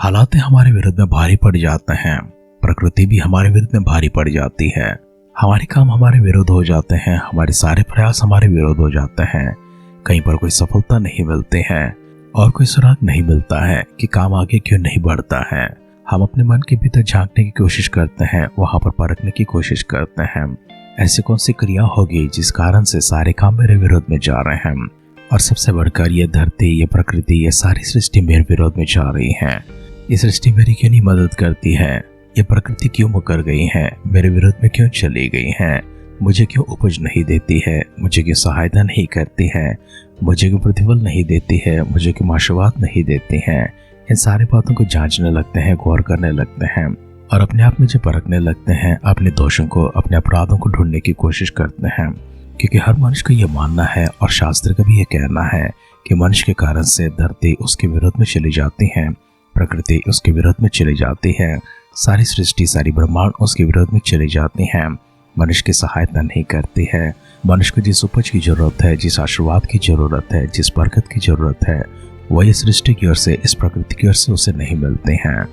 हालात हमारे विरुद्ध में भारी पड़ जाते हैं, प्रकृति भी हमारे विरुद्ध में भारी पड़ जाती है। हमारे काम हमारे विरुद्ध हो जाते हैं, हमारे सारे प्रयास हमारे विरुद्ध हो जाते हैं। कहीं पर कोई सफलता नहीं मिलती है और कोई सुराग नहीं मिलता है कि काम आगे क्यों नहीं बढ़ता है। हम अपने मन के भीतर झांकने की कोशिश करते हैं, वहां पर परखने की कोशिश करते हैं ऐसी कौन सी क्रिया होगी जिस कारण से सारे काम मेरे विरोध में जा रहे हैं। और सबसे बढ़कर ये धरती, ये प्रकृति, ये सारी सृष्टि मेरे विरोध में जा रही है। ये सृष्टि मेरी क्यों नहीं मदद करती है? ये प्रकृति क्यों मुकर गई है? मेरे विरोध में क्यों चली गई है? मुझे क्यों उपज नहीं देती है? मुझे क्यों सहायता नहीं करती है? मुझे क्यों प्रतिफल नहीं देती है? मुझे क्यों आशीर्वाद नहीं देती है? इन सारी बातों को जांचने लगते हैं, गौर करने लगते हैं और अपने आप में जो परखने लगते हैं, अपने दोषों को, अपने अपराधों को ढूंढने की कोशिश करते हैं। क्योंकि हर मनुष्य का यह मानना है और शास्त्र का भी यह कहना है कि मनुष्य के कारण से धरती उसके विरोध में चली जाती है, प्रकृति उसके विरोध में चली जाती है, सारी सृष्टि, सारी ब्रह्मांड उसके विरोध में चली जाती है। मनुष्य की सहायता नहीं करती है। मनुष्य को जिस उपज की जरूरत है, जिस आशीर्वाद की जरूरत है, जिस बरकत की जरूरत है, वह इस सृष्टि की ओर से, इस प्रकृति की ओर से उसे नहीं मिलते हैं।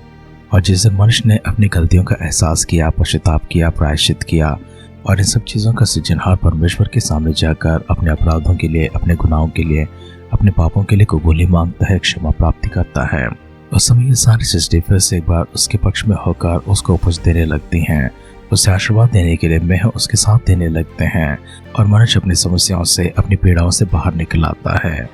और जिस दिन मनुष्य ने अपनी गलतियों का एहसास किया, पश्चाताप किया, प्रायश्चित किया और इन सब चीज़ों का सृजनहार परमेश्वर के सामने जाकर अपने अपराधों के लिए, अपने गुनाहों के लिए, अपने पापों के लिए कबूली मांगता है, क्षमा प्राप्ति करता है, उस समय ये सारी सृष्टि फिर से एक बार उसके पक्ष में होकर उसको उपज देने लगती हैं, उसे आशीर्वाद देने के लिए मेह उसके साथ देने लगते हैं और मनुष्य अपनी समस्याओं से, अपनी पीड़ाओं से बाहर निकल आता है।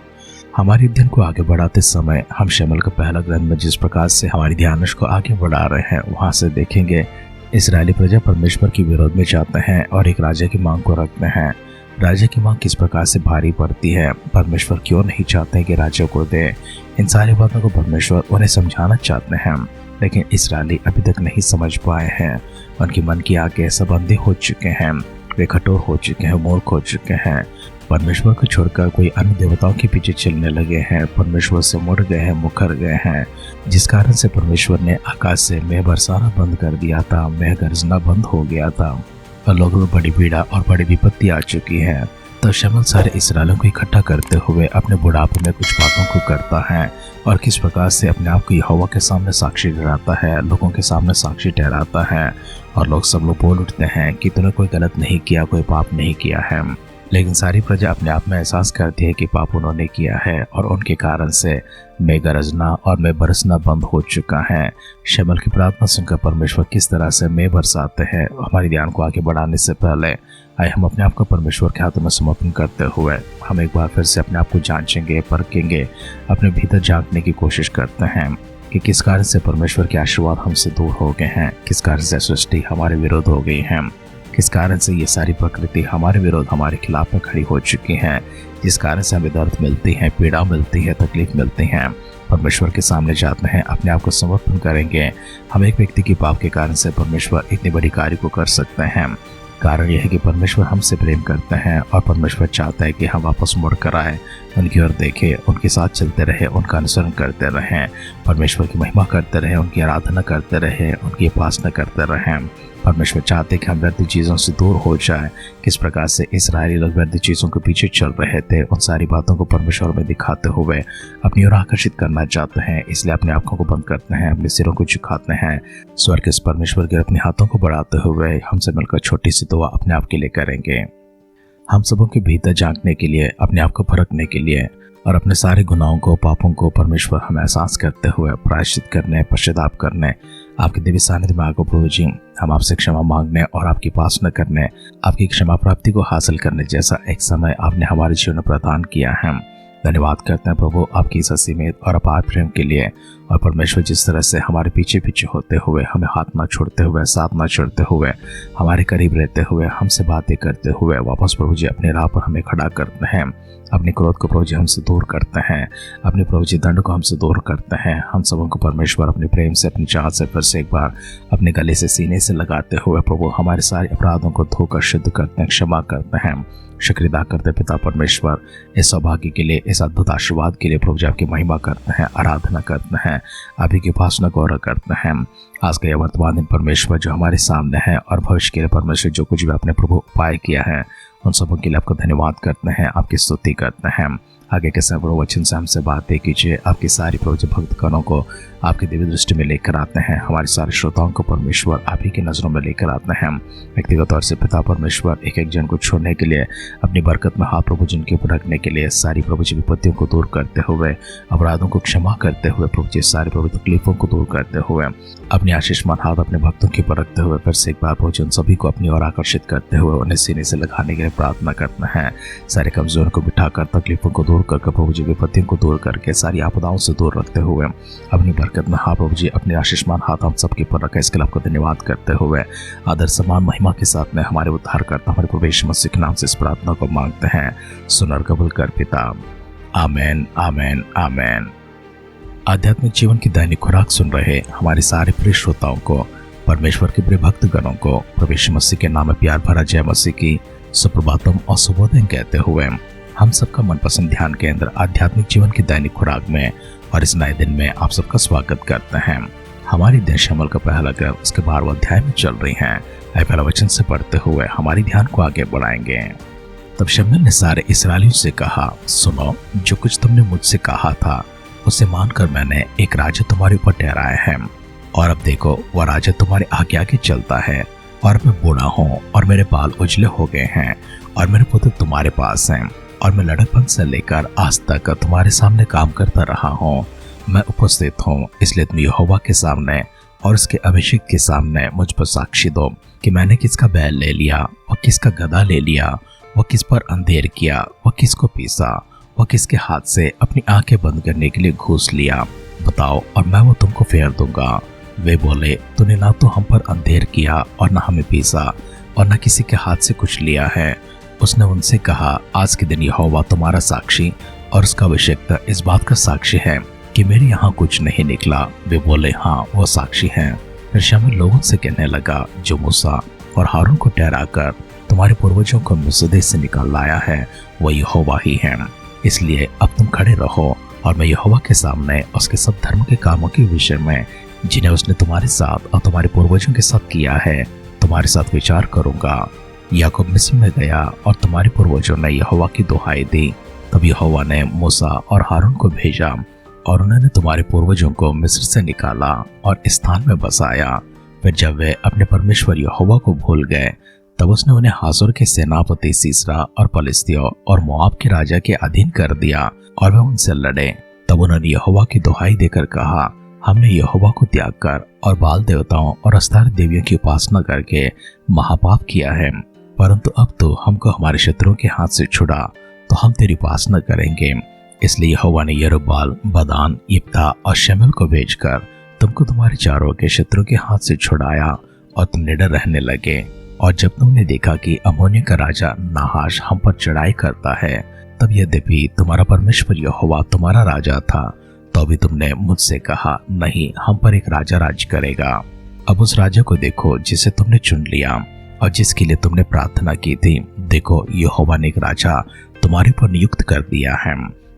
हमारे अध्ययन को आगे बढ़ाते समय हम शमूएल का पहला ग्रंथ में जिस प्रकार से हमारी ध्यान को आगे बढ़ा रहे हैं, वहां से देखेंगे इस्राएली प्रजा परमेश्वर के विरोध में जाते हैं और एक राजा की मांग को रखते हैं। राजा की मांग किस प्रकार से भारी पड़ती है, परमेश्वर क्यों नहीं चाहते कि राजा को दे, इन सारी बातों को परमेश्वर उन्हें समझाना चाहते हैं, लेकिन इस्राएली अभी तक नहीं समझ पाए हैं। उनकी मन की आंखें सब अंधे हो चुके हैं, वे कठोर हो चुके हैं, मूर्ख हो चुके हैं। परमेश्वर को छोड़कर कोई अन्य देवताओं के पीछे चलने लगे हैं, परमेश्वर से मुड़ गए हैं, मुकर गए हैं, जिस कारण से परमेश्वर ने आकाश से मेघ बरसाना बंद कर दिया था, मेघ गरजना बंद हो गया था और लोगों में बड़ी पीड़ा और बड़ी विपत्ति आ चुकी है। तो शमूएल सारे इस्राएलियों को इकट्ठा करते हुए अपने बुढ़ापे में कुछ बातों को करता है और किस प्रकार से अपने आप को यहोवा के सामने साक्षी ठहराता है, लोगों के सामने साक्षी ठहराता है और लोग सब लोग बोल उठते हैं कि तूने कोई गलत नहीं किया, कोई पाप नहीं किया है। लेकिन सारी प्रजा अपने आप में एहसास करती है कि पाप उन्होंने किया है और उनके कारण से मेघ गरजना और मेघ बरसना बंद हो चुका है। शमूएल की प्रार्थना सुनकर परमेश्वर किस तरह से मेघ बरसाते हैं। हमारे ध्यान को आगे बढ़ाने से पहले आइए हम अपने आप को परमेश्वर के हाथों में समर्पण करते हुए हम एक बार फिर से अपने आप को जांचेंगे, परखेंगे, अपने भीतर झांकने की कोशिश करते हैं कि किस कारण से परमेश्वर के आशीर्वाद हमसे दूर हो गए हैं, किस कारण से सृष्टि हमारे विरोध हो गई है, किस कारण से ये सारी प्रकृति हमारे विरोध, हमारे खिलाफ में खड़ी हो चुकी है, जिस कारण से हमें दर्द मिलती है, पीड़ा मिलती है, तकलीफ मिलती है। परमेश्वर के सामने जाते हैं, अपने आप को समर्पण करेंगे। हम एक व्यक्ति के पाप के कारण से परमेश्वर इतनी बड़ी कार्य को कर सकते हैं। कारण यह है कि परमेश्वर हमसे प्रेम करते हैं और परमेश्वर चाहता है कि हम वापस मुड़ कर आए, उनकी ओर देखें, उनके साथ चलते रहे, उनका अनुसरण करते रहें, परमेश्वर की महिमा करते रहें, उनकी आराधना करते रहें, उनकी उपासना करते रहें। परमेश्वर चाहते कि हम व्यर्थ चीज़ों से दूर हो जाए। किस प्रकार से इस्राएली लोग व्यर्थ चीज़ों के पीछे चल रहे थे, उन सारी बातों को परमेश्वर में दिखाते हुए अपनी ओर आकर्षित करना चाहते हैं। इसलिए अपने आंखों को बंद करते हैं, अपने सिरों को झुकाते हैं, स्वर्ग इस परमेश्वर के अपने हाथों को बढ़ाते हुए हमसे मिलकर छोटी सी दुआ अपने आप के लिए करेंगे। हम सबों के भीतर झांकने के लिए, अपने आप को परखने के लिए और अपने सारे गुनाहों को, पापों को परमेश्वर हम एहसास करते हुए प्रायश्चित करने, पश्चाताप करने, आपके दिव्य सानिध्य में आगो प्रभु जी, हम आपसे क्षमा मांगने और आपकी उपासना करने, आपकी क्षमा प्राप्ति को हासिल करने जैसा एक समय आपने हमारे जीवन में प्रदान किया है। धन्यवाद करते हैं प्रभु आपकी इस असीमित और अपार प्रेम के लिए। और परमेश्वर जिस तरह से हमारे पीछे पीछे होते हुए, हमें हाथ ना छोड़ते हुए, साथ ना छोड़ते हुए, हमारे करीब रहते हुए, हमसे बातें करते हुए वापस प्रभु जी अपने राह पर हमें खड़ा करते हैं, अपने क्रोध को प्रभु जी हमसे दूर करते हैं, अपने प्रभु जी दंड को हमसे दूर करते हैं। हम सबों को परमेश्वर अपने प्रेम से, अपनी चाहत से फिर से एक बार अपने गले से, सीने से लगाते हुए प्रभु हमारे सारे अपराधों को धोकर शुद्ध करते हैं, क्षमा करते हैं। शुक्रिया करते पिता परमेश्वर इस सौभाग्य के लिए, इस अद्भुत आशीर्वाद के लिए प्रभु जी आपकी महिमा करते हैं, आराधना करते हैं, अभी की उपासना गौरव करते हैं। आज का यह वर्तमान दिन परमेश्वर जो हमारे सामने है और भविष्य के लिए परमेश्वर जो कुछ भी आपने प्रभु उपाय किया है, उन सबों के लिए आपका धन्यवाद करते हैं, आपकी स्तुति करते हैं। आगे के समय प्रभु वचन से हमसे बातें कीजिए। आपकी सारी प्रभु जी भक्तगणों को आपकी दिव्य दृष्टि में लेकर आते हैं। हमारे सारे श्रोताओं को परमेश्वर आप ही की नजरों में लेकर आते हैं। व्यक्तिगत तौर से पिता परमेश्वर एक एक जन को छोड़ने के लिए अपनी बरकत में हाथ प्रभु जिनके ऊपर रखने के लिए सारी प्रभु जी विपत्तियों को दूर करते हुए, अपराधों को क्षमा करते हुए, प्रभु जी सारी प्रभु तकलीफों को दूर करते हुए, अपने आशीषमान हाथ अपने भक्तों के ऊपर रखते हुए फिर से एक बार प्रभु जी उन सभी को अपनी ओर आकर्षित करते हुए उन्हें सीने से लगाने के लिए प्रार्थना करते हैं। सारे कमजोरों को बिठाकर, तकलीफों को दूर करके, प्रभु जी विपत्तियों को दूर करके, सारी आपदाओं से दूर रखते हुए अपनी बरकत में हाँ प्रभु जी अपने आशीषमान हाथ हम सबके ऊपर रखा। इसके लिए आपको धन्यवाद करते हुए आदर सम्मान महिमा के साथ में हमारे उद्धार करता हमारे प्रभु यीशु मसीह के नाम से इस प्रार्थना को मांगते हैं। सुनर कबूल कर पिता। आमेन, आमेन, आमेन। आध्यात्मिक जीवन की दैनिक खुराक सुन रहे हमारे सारे प्रिय श्रोताओं को, परमेश्वर के प्रिय भक्तगणों को प्रभु यीशु मसीह के नाम में प्यार भरा जय मसीह की सुप्रभातम और शुभोदय कहते हुए हम सबका मनपसंद ध्यान केंद्र आध्यात्मिक जीवन की दैनिक खुराक में और इस नए दिन में आप सबका स्वागत करते हैं। हमारी दिन शमल का पहला ग्रंथ उसके 12वें अध्याय में चल रही हैं। पहला वचन से पढ़ते हुए हमारी ध्यान को आगे बढ़ाएंगे। तब शमूएल ने सारे इस्राएलियों से कहा, सुनो, जो कुछ तुमने मुझसे कहा था उसे मानकर मैंने एक राजा तुम्हारे ऊपर ठहराया है। और अब देखो, वह राजा तुम्हारे आगे आगे चलता है और मैं बूढ़ा हूँ और मेरे बाल उजले हो गए हैं और मेरे पुत्र तुम्हारे पास हैं और मैं लड़कपन से लेकर आज तक तुम्हारे सामने काम करता रहा हूँ। मैं उपस्थित हूँ, इसलिए तुम यहोवा के सामने और उसके अभिषेक के सामने मुझ पर साक्षी दो कि मैंने किसका बैल ले लिया और किसका गधा ले लिया, वह किस पर अंधेर किया, वह किसको पीसा, वह किसके हाथ से अपनी आंखें बंद करने के लिए घूस लिया। बताओ और मैं वो तुमको फेर दूंगा। वे बोले, तूने ना तो हम पर अंधेर किया और ना हमें पीसा और न किसी के हाथ से कुछ लिया है। उसने उनसे कहा, आज के दिन यहोवा तुम्हारा साक्षी और उसका अभिषेक इस बात का साक्षी है कि मेरे यहाँ कुछ नहीं निकला। वे बोले, हाँ वो साक्षी है। फिर शमूएल लोगों से कहने लगा, जो मूसा और हारून को ठहराकर तुम्हारे पूर्वजों को मिस्र देश से निकाल लाया है वो यहोवा ही है। इसलिए अब तुम खड़े रहो और मैं यहोवा के सामने उसके सब धर्म के कामों के विषय में जिन्हें उसने तुम्हारे साथ और तुम्हारे पूर्वजों के साथ किया है तुम्हारे साथ विचार करूंगा। याकूब मिस्र में गया और तुम्हारे पूर्वजों ने यहोवा की दुहाई दी। तब यहोवा ने मूसा और हारून को भेजा और उन्होंने तुम्हारे पूर्वजों को मिस्र से निकाला और इस स्थान में बसाया। फिर जब वे अपने परमेश्वर यहोवा को भूल गए तब उसने उन्हें हासोर के सेनापति सीसरा और पलिस्तियों और मोआब के राजा के अधीन कर दिया और वे उनसे लड़े। तब उन्होंने यहोवा की दुहाई देकर कहा, हमने यहोवा को त्याग कर और बाल देवताओं और अस्तार देवियों की उपासना करके महापाप किया है। परंतु अब तो हमको हमारे शत्रुओं के हाथ से छुड़ा तो हम तेरी उपासना करेंगे। इसलिए यहोवा ने यरूब्बाल, बदान, यिप्तह और शमूएल को भेजकर तुमको तुम्हारे चारों के शत्रुओं के हाथ से छुड़ाया और तुम निडर रहने लगे। और जब तुमने देखा कि अम्मोनियों का राजा नाहाश हम पर चढ़ाई करता है, तब यद्यपि तुम्हारा परमेश्वर यहोवा तुम्हारा राजा था तो भी तुमने मुझसे कहा, नहीं, हम पर एक राजा राज करेगा। अब उस राजा को देखो जिसे तुमने चुन लिया और जिसके लिए तुमने प्रार्थना की थी। देखो, यहोवा ने एक राजा तुम्हारे ऊपर नियुक्त कर दिया है।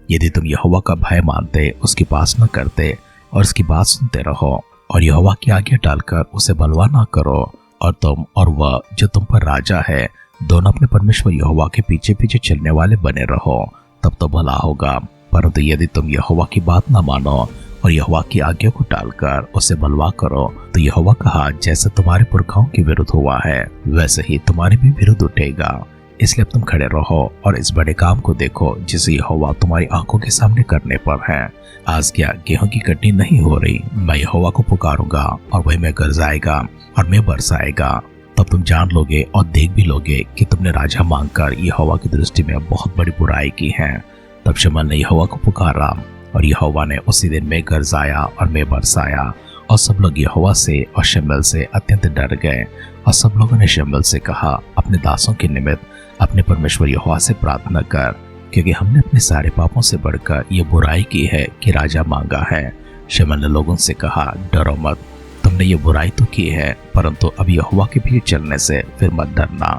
यदि तुम यहोवा का भय मानते, उसकी उपासना करते और उसकी बात सुनते रहो और यहोवा की आज्ञा डालकर उसे बलवा ना करो, और तुम और वह जो तुम पर राजा है दोनों अपने परमेश्वर यहोवा के पीछे पीछे चलने वाले बने रहो, तब तो भला होगा। परंतु यदि तुम यहोवा की बात ना मानो और यहोवा की आज्ञा को टालकर उसे बलवा करो, तो यहोवा का हाथ जैसे तुम्हारे पुरखाओं के विरुद्ध हुआ है वैसे ही तुम्हारे भी विरुद्ध उठेगा। इसलिए अब तुम खड़े रहो और इस बड़े काम को देखो जिसे यहोवा तुम्हारी आंखों के सामने करने पर है। आज क्या गेहूं की कटनी नहीं हो रही? मैं यहोवा को पुकारूंगा और वही मैं गरजाएगा और मैं बरसाएगा। तब तुम जान लोगे और देख भी लोगे कि तुमने राजा मांगकर यहोवा की दृष्टि में बहुत बड़ी बुराई की है। तब शमूएल ने यहोवा को पुकारा और यहोवा ने उसी दिन में गरजाया और मैं बरसाया। और सब लोग यहोवा से और शमूएल से अत्यंत डर गए। और सब लोगों ने शमूएल से कहा, अपने दासों के निमित्त अपने परमेश्वर यहोवा से प्रार्थना कर, क्योंकि हमने अपने सारे पापों से बढ़कर ये बुराई की है कि राजा मांगा है। शमूएल ने लोगों से कहा, डरो मत, तुमने ये बुराई तो की है, परंतु अब यहोवा के भीड़ चलने से फिर मत डरना,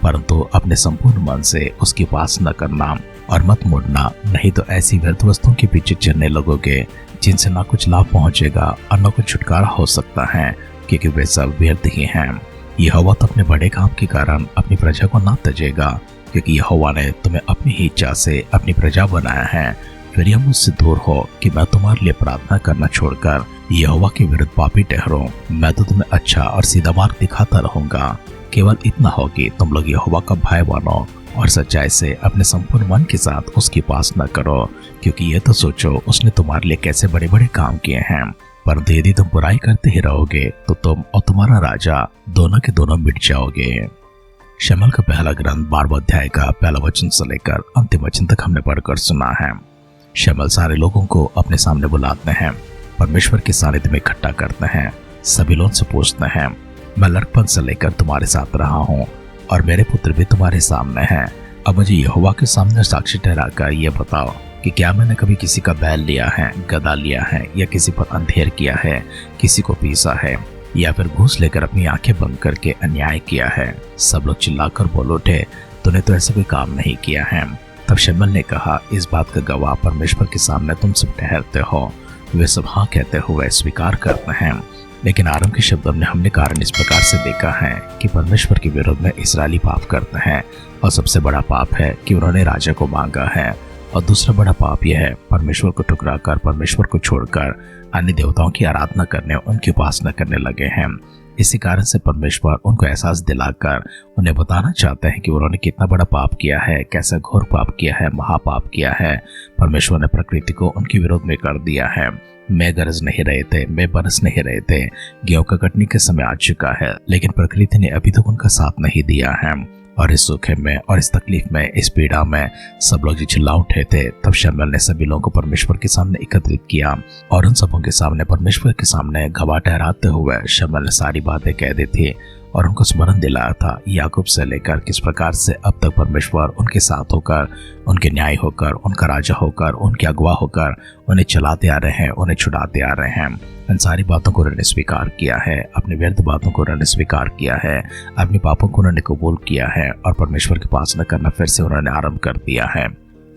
परंतु अपने संपूर्ण मन से उसकी उपासना करना और मत मुड़ना, नहीं तो ऐसी व्यर्थ वस्तुओं के पीछे चलने लगोगे जिनसे ना कुछ लाभ पहुंचेगा और न कुछ छुटकारा हो सकता है, क्योंकि वे सब व्यर्थ ही हैं। यहोवा तो अपने बड़े काम के कारण अपनी प्रजा को ना तजेगा, क्योंकि यहोवा ने तुम्हें अपनी ही इच्छा से अपनी प्रजा बनाया है। फिर यह मुझसे दूर हो कि मैं तुम्हारे लिए प्रार्थना करना छोड़कर यहोवा के विरुद्ध पापी ठहरूं। मैं तो तुम्हें अच्छा और सीधा मार्ग दिखाता रहूंगा। केवल इतना हो कि तुम लोग यहोवा का भय मानो और सच्चाई से अपने संपूर्ण मन के साथ उसकी उपासना करो, क्योंकि ये तो सोचो उसने तुम्हारे लिए कैसे बड़े बड़े काम किए हैं। परंतु यदि तुम बुराई करते ही रहोगे तो तुम और तुम्हारा राजा दोनों के दोनों मिट जाओगे। शमूएल का पहला ग्रंथ 12वें अध्याय का पहला वचन से लेकर अंतिम वचन तक हमने पढ़कर सुना है। शमूएल सारे लोगों को अपने सामने बुलाते हैं, परमेश्वर के सानिध्य में इकट्ठा करते हैं, सभी लोगों से पूछते हैं, मैं लड़कपन से लेकर तुम्हारे साथ रहा हूँ और मेरे पुत्र भी तुम्हारे सामने हैं। अब मुझे यहोवा के सामने साक्षी ठहराकर यह बताओ कि क्या मैंने कभी किसी का बैल लिया है, गधा लिया है, या किसी पर अंधेर किया है, किसी को पीसा है, या फिर घूस लेकर अपनी आंखें बंद करके अन्याय किया है। सब लोग चिल्लाकर बोल उठे, तूने तो ऐसा कोई काम नहीं किया है। तब शमूएल ने कहा, इस बात का गवाह परमेश्वर के सामने तुम सब ठहरते हो। वे सब हाँ कहते हुए स्वीकार करते हैं। लेकिन आरंभ के शब्दों में हमने कारण इस प्रकार से देखा है कि परमेश्वर के विरोध में इस्राएली पाप करते हैं, और सबसे बड़ा पाप है कि उन्होंने राजा को मांगा है, और दूसरा बड़ा पाप यह है परमेश्वर को ठुकराकर, परमेश्वर को छोड़कर अन्य देवताओं की आराधना करने, उनकी उपासना करने लगे हैं। इसी कारण से परमेश्वर उनको एहसास दिलाकर उन्हें बताना चाहते हैं कि उन्होंने कितना बड़ा पाप किया है, कैसा घोर पाप किया है, महापाप किया है। परमेश्वर ने प्रकृति को उनके विरोध में कर दिया है। मैं गरज नहीं रहे थे, मैं बरस नहीं रहे थे, गेहूं का कटने के समय आ चुका है, लेकिन प्रकृति ने अभी तक उनका साथ नहीं दिया है। और इस सूखे में और इस तकलीफ में, इस पीड़ा में सब लोग चिल्ला उठे थे। तब शमूएल ने सभी लोगों को परमेश्वर के सामने एकत्रित किया और उन सबों के सामने परमेश्वर के सामने गवाह ठहराते हुए शमूएल ने सारी बातें कह दी थी और उनको स्मरण दिलाया था याकूब से लेकर किस प्रकार से अब तक परमेश्वर उनके साथ होकर, उनके न्याय होकर, उनका राजा होकर, उनके अगुवा होकर उन्हें चलाते आ रहे हैं, उन्हें छुड़ाते आ रहे हैं। इन सारी बातों को उन्होंने स्वीकार किया है, अपनी व्यर्थ बातों को उन्होंने स्वीकार किया है, अपने पापों को उन्होंने कबूल किया है और परमेश्वर की उपासना करना फिर से उन्होंने आरंभ कर दिया है।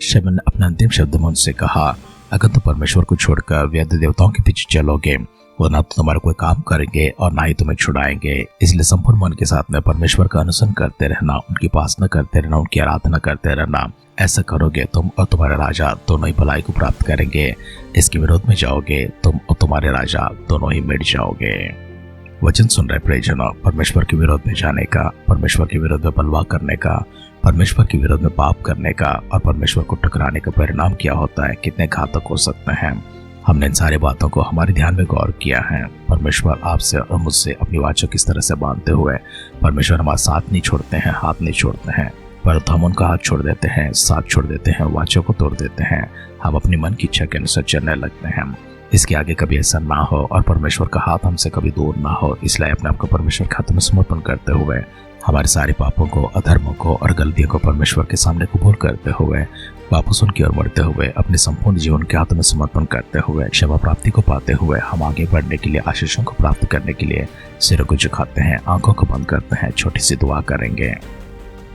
शमूएल ने अपने अंतिम शब्द में उनसे कहा, अगर तुम परमेश्वर को छोड़कर व्यर्थ देवताओं के पीछे चलोगे, वो ना तो तुम्हारा कोई काम करेंगे और ना ही तुम्हें छुड़ाएंगे। इसलिए संपूर्ण मन के साथ में परमेश्वर का अनुसरण करते रहना, उनकी उपासना करते रहना, उनकी आराधना करते रहना। ऐसा करोगे तुम और तुम्हारे राजा दोनों ही भलाई को प्राप्त करेंगे। इसके विरोध में जाओगे तुम और तुम्हारे राजा दोनों ही मिट जाओगे। वचन सुन रहे प्रियजनों, परमेश्वर के विरोध में जाने का, परमेश्वर के विरोध में बलवा करने का, परमेश्वर के विरोध में पाप करने का और परमेश्वर को टकराने का परिणाम क्या होता है, कितने घातक हो सकते हैं। हमने इन सारी बातों को हमारे ध्यान में गौर किया है। परमेश्वर आपसे और मुझसे अपनी वाचों किस तरह से बांधते हुए, परमेश्वर हमारा साथ नहीं छोड़ते हैं, हाथ नहीं छोड़ते हैं, परंतु हम उनका हाथ छोड़ देते हैं, साथ छोड़ देते हैं, वाचों को तोड़ देते हैं। हम अपनी मन की इच्छा के अनुसार चलने लगते हैं। इसके आगे कभी ऐसा ना हो और परमेश्वर का हाथ हमसे कभी दूर ना हो। इसलिए अपने आप को परमेश्वर के हाथ में समर्पण करते हुए हमारे सारे पापों को, अधर्मों को और गलतियों को परमेश्वर के सामने कबूल करते हुए, वापस उनकी ओर बढ़ते हुए, अपने संपूर्ण जीवन के हाथ में समर्पण करते हुए, क्षमा प्राप्ति को पाते हुए हम आगे बढ़ने के लिए, आशीषों को प्राप्त करने के लिए सिरों को झुकाते हैं, आंखों को बंद करते हैं, छोटी सी दुआ करेंगे।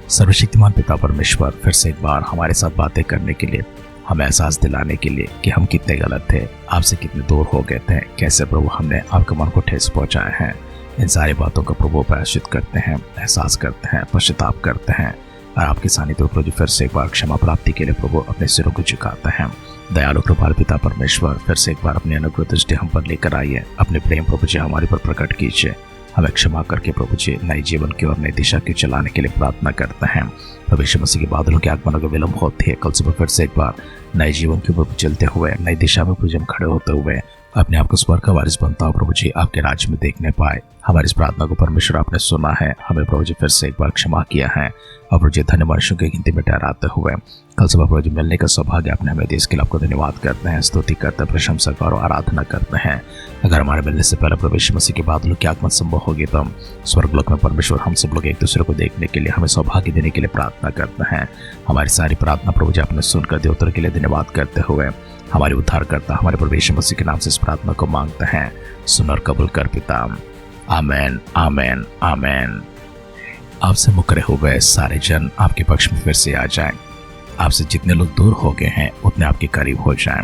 सर्वशक्तिमान पिता परमेश्वर, फिर से एक बार हमारे साथ बातें करने के लिए, हमें एहसास दिलाने के लिए कि हम कितने गलत थे, आपसे कितने दूर हो गए थे, कैसे प्रभु हमने आपके मन को ठेस पहुंचाए हैं। इन सारी बातों का प्रभु प्रायश्चित करते हैं, एहसास करते हैं, पश्चाताप करते हैं और आपके सानिध्य में प्रभु फिर से एक बार क्षमा प्राप्ति के लिए प्रभु अपने सिरों को झुकाते हैं। दयालु कृपाल पिता परमेश्वर, फिर से एक बार अपनी अनुग्रह दृष्टि हम पर लेकर आइए। अपने प्रेम प्रभु जी हमारे पर प्रकट कीजिए। हमें क्षमा करके प्रभु जी नए जीवन की ओर, नई दिशा के चलाने के लिए प्रार्थना करते हैं। प्रभु यीशु मसीह के बादलों के आगमन का विलंब होती है। कल सुबह फिर से एक बार नए जीवन के ऊपर चलते हुए, नई दिशा में प्रभु खड़े होते हुए अपने आप को स्वर्ग का वारिस बनता हो प्रभु जी आपके राज्य में देखने पाए। हमारी इस प्रार्थना को परमेश्वर आपने सुना है, हमें प्रभु जी फिर से एक बार क्षमा किया है और प्रभु जी धन्य मनुष्यों की गिनती में ठहराते हुए कल सुबह प्रभु जी मिलने का सौभाग्य आपने हमें देश के लिए आपको धन्यवाद करते हैं, स्तुति करते हैं, प्रशंसा और आराधना करते हैं। अगर हमारे मिलने से पहले प्रभु यीशु मसीह के बादलों की आगमन संभव होगी तो हम स्वर्गलोक में परमेश्वर हम सब लोग एक दूसरे को देखने के लिए, हमें सौभाग्य देने के लिए प्रार्थना करते हैं। हमारी सारी प्रार्थना प्रभु जी आपने सुनकर दे उत्तर के लिए धन्यवाद करते हुए हमारे उद्धारकर्ता हमारे प्रभु यीशु मसीह के नाम से इस प्रार्थना को मांगते हैं। सुन और कबूल कर पिता। आमेन, आमेन, आमेन। आपसे मुकर्रर हो गए सारे जन आपके पक्ष में फिर से आ जाएं। आपसे जितने लोग दूर हो गए हैं उतने आपके करीब हो जाएं।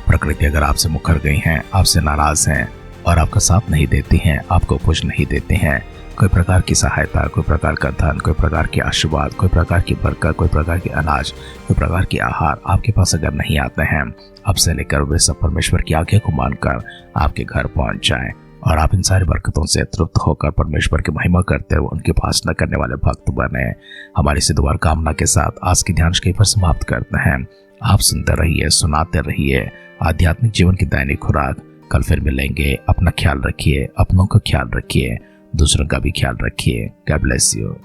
प्रकृति अगर आपसे मुकर गई हैं, आपसे नाराज हैं और आपका साथ नहीं देती हैं, आपको पुश नहीं देते हैं, कोई प्रकार की सहायता, कोई प्रकार का धन, कोई प्रकार के आशीर्वाद, कोई प्रकार की बरकत, कोई प्रकार के अनाज, कोई प्रकार के आहार आपके पास अगर नहीं आते हैं, अब से लेकर वे सब परमेश्वर की आज्ञा को मानकर आपके घर पहुंच जाएं और आप इन सारी बरकतों से तृप्त होकर परमेश्वर की महिमा करते हुए उनकी उपासना करने वाले भक्त बने। हमारी इस दुआर कामना के साथ आज की ध्यान के पर समाप्त करते हैं। आप सुनते रहिए, सुनाते रहिए आध्यात्मिक जीवन की दैनिक खुराक। कल फिर मिलेंगे। अपना ख्याल रखिए, अपनों का ख्याल रखिए, दूसरों का भी ख्याल रखिए। God bless you.